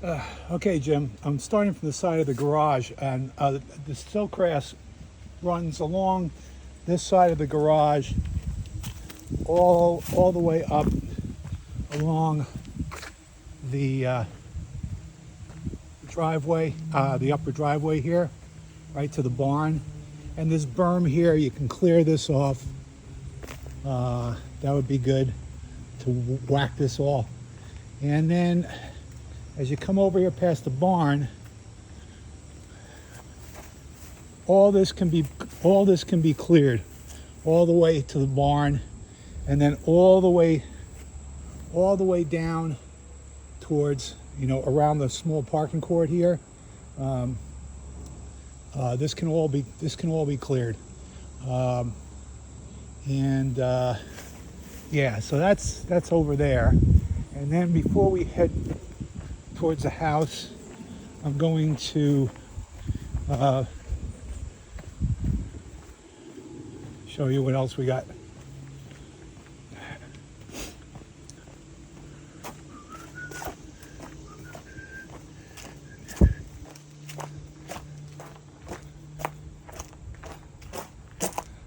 Okay, Jim, I'm starting from the side of the garage, and the silk grass runs along this side of the garage all the way up along the driveway, the upper driveway here, right to the barn. And this berm here, you can clear this off. That would be good to whack this all. And then as you come over here past the barn, all this can be cleared all the way to the barn, and then all the way down towards, around the small parking court here. This can all be cleared. Yeah, so that's over there. And then before we head towards the house, I'm going to show you what else we got.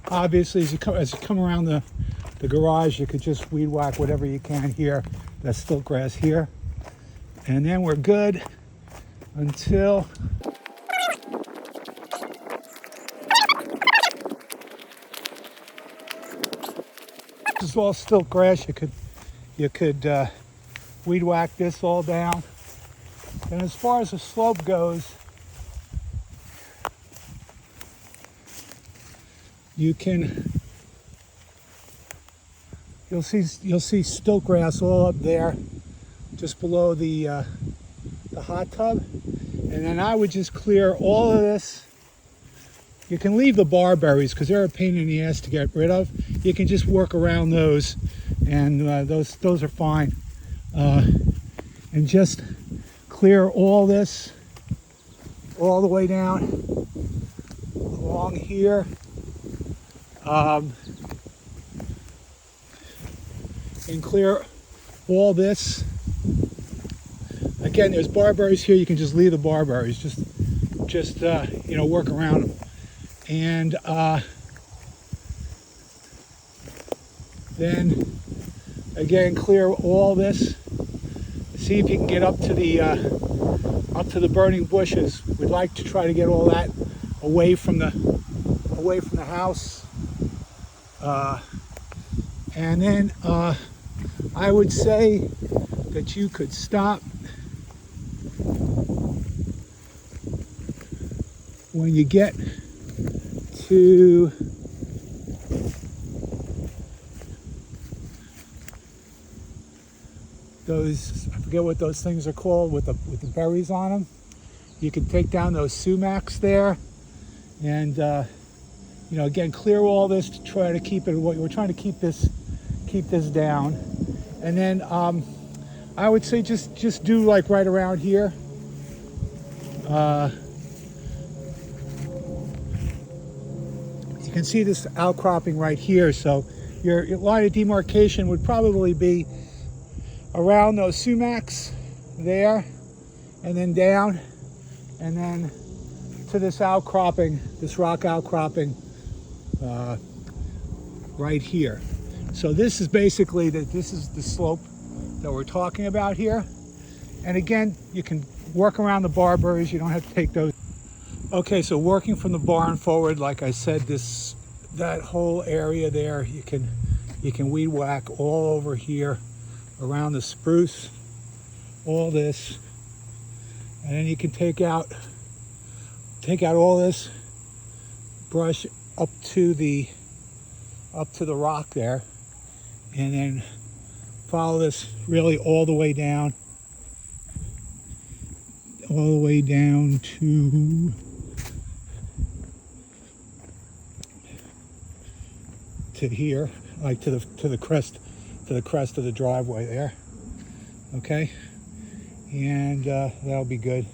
Obviously, as you come around the garage, you could just weed whack whatever you can here. That's still grass here. And then we're good until this is all still grass. You could weed whack this all down. And as far as the slope goes, you'll see stilt grass all up there, just below the hot tub. And then I would just clear all of this. You can leave the barberries because they're a pain in the ass to get rid of. You can just work around those, and those are fine. And just clear all this all the way down along here. And clear all this. Again, there's barberries here. You can just leave the barberries. Just work around them. And then again, clear all this. See if you can get up to the burning bushes. We'd like to try to get all that away from the house. And then I would say that you could stop when you get to those, I forget what those things are called, with the berries on them. You can take down those sumacs there, and again, clear all this to try to keep it. We're trying to keep this down. And then I would say just do like right around here. You can see this outcropping right here. So your line of demarcation would probably be around those sumacs there, and then down, and then to this outcropping, this rock outcropping right here. So this is basically this is the slope that we're talking about here. And again, you can work around the barberries. You don't have to take those. Okay, so working from the barn forward, like I said, that whole area there, you can weed whack all over here around the spruce, all this, and then you can take out all this brush up to the rock there, and then follow this really all the way down to here, like to the crest of the driveway there. Okay, and that'll be good.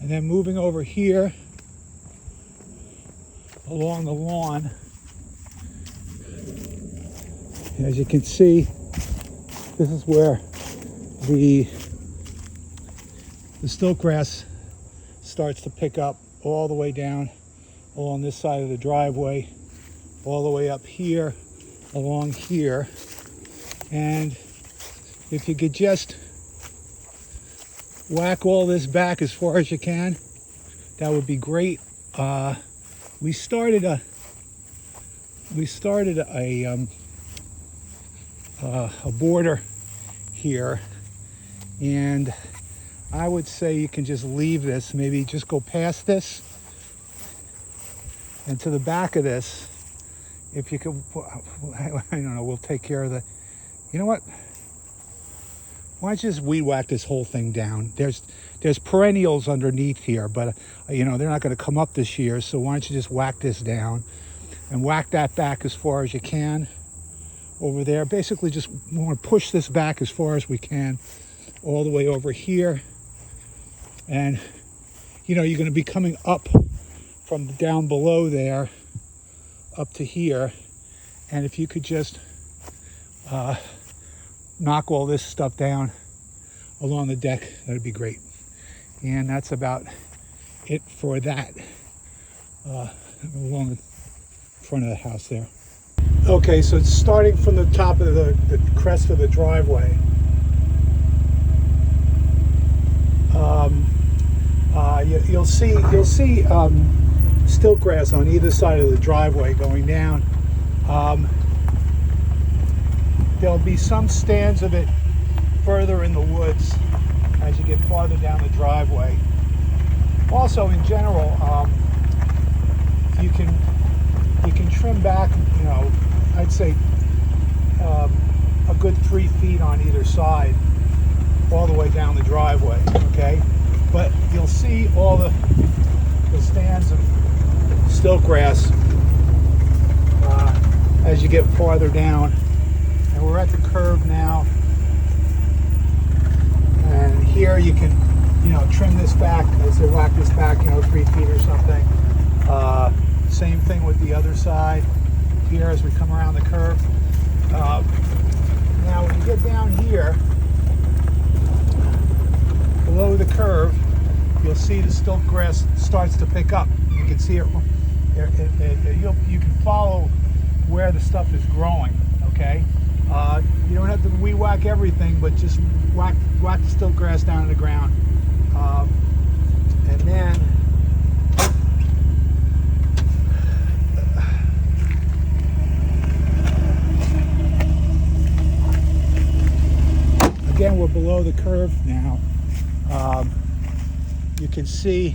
And then moving over here along the lawn, as you can see, this is where the stilt grass starts to pick up all the way down along this side of the driveway, all the way up here, along here. And if you could just whack all this back as far as you can, that would be great. We started a border here, and I would say you can just leave this, maybe just go past this and to the back of this. If you could, I don't know, we'll take care of the, you know what? Why don't you just weed whack this whole thing down? There's perennials underneath here, but you know, they're not going to come up this year, so why don't you just whack this down and whack that back as far as you can over there. Basically just want to push this back as far as we can all the way over here. And you know, you're going to be coming up from down below there up to here, and if you could just knock all this stuff down along the deck, that'd be great. And that's about it for that along the front of the house there. Okay, so it's starting from the top of the crest of the driveway. You'll see stilt grass on either side of the driveway going down. There'll be some stands of it further in the woods as you get farther down the driveway. Also, in general, you can trim back, you know, I'd say a good 3 feet on either side, all the way down the driveway. Okay, but you'll see all the stands of stilt grass as you get farther down. And we're at the curve now, and here you can, you know, trim this back, as they whack this back, you know, 3 feet or something. Same thing with the other side here as we come around the curve. Now when you get down here below the curve, you'll see the stilt grass starts to pick up. You can see it. You can follow where the stuff is growing. Okay. You don't have to weed whack everything, but just whack the stilt grass down to the ground. And then again, we're below the curve now. You can see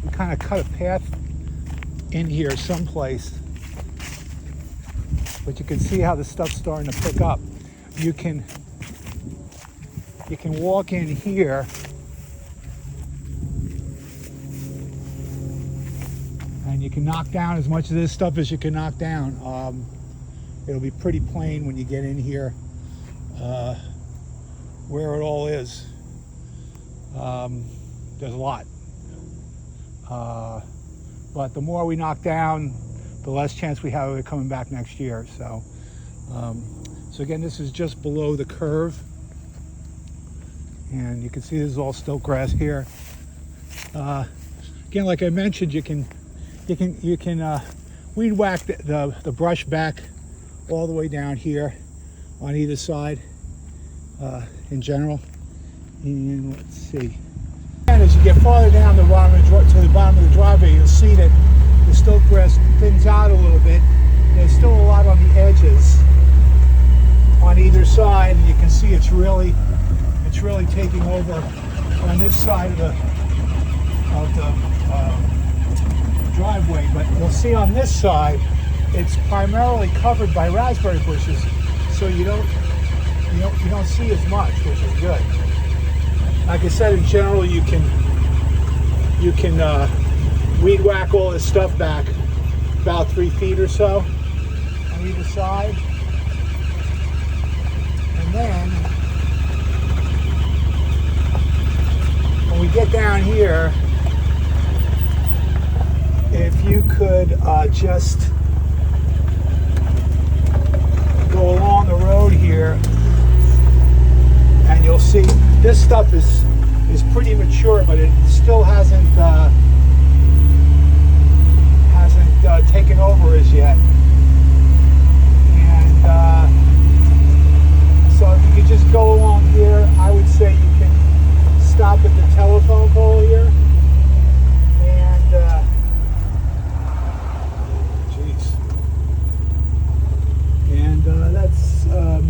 we kind of cut a path in here someplace, but you can see how the stuff's starting to pick up. You can walk in here and you can knock down as much of this stuff as you can knock down. It'll be pretty plain when you get in here where it all is. There's a lot. But the more we knock down, the less chance we have of it coming back next year. So again, this is just below the curve, and you can see this is all stilt grass here. Again, like I mentioned, you can weed whack the brush back all the way down here on either side in general. And let's see. And as you get farther down to the bottom of the driveway, you'll see that the stilt grass thins out a little bit. There's still a lot on the edges on either side, and you can see it's really taking over on this side of the driveway. But you'll see on this side, it's primarily covered by raspberry bushes, so you don't see as much, which is good. Like I said, in general, you can weed whack all this stuff back about 3 feet or so on either side. And then when we get down here, if you could just go along the road here this stuff is pretty mature, but it still hasn't taken over as yet. And so if you could just go along here, I would say you can stop at the telephone pole here. And geez. And that's I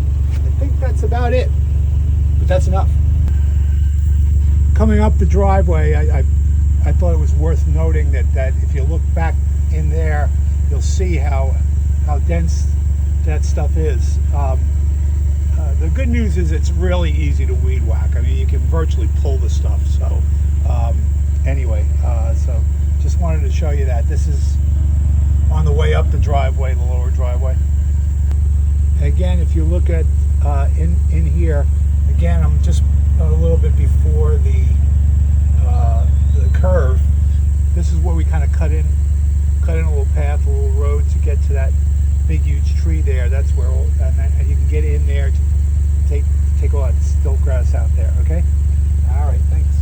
think that's about it. But that's enough. Coming up the driveway, I thought it was worth noting that if you look back in there, you'll see how dense that stuff is. The good news is it's really easy to weed whack. I mean, you can virtually pull the stuff. So anyway, so just wanted to show you that. This is on the way up the driveway, the lower driveway. Again, if you look at in here, again, I'm just a little bit before the curve. This is where we kind of cut in a little path, a little road to get to that big huge tree there. That's where and you can get in there to take all that stilt grass out there. Okay. All right. Thanks.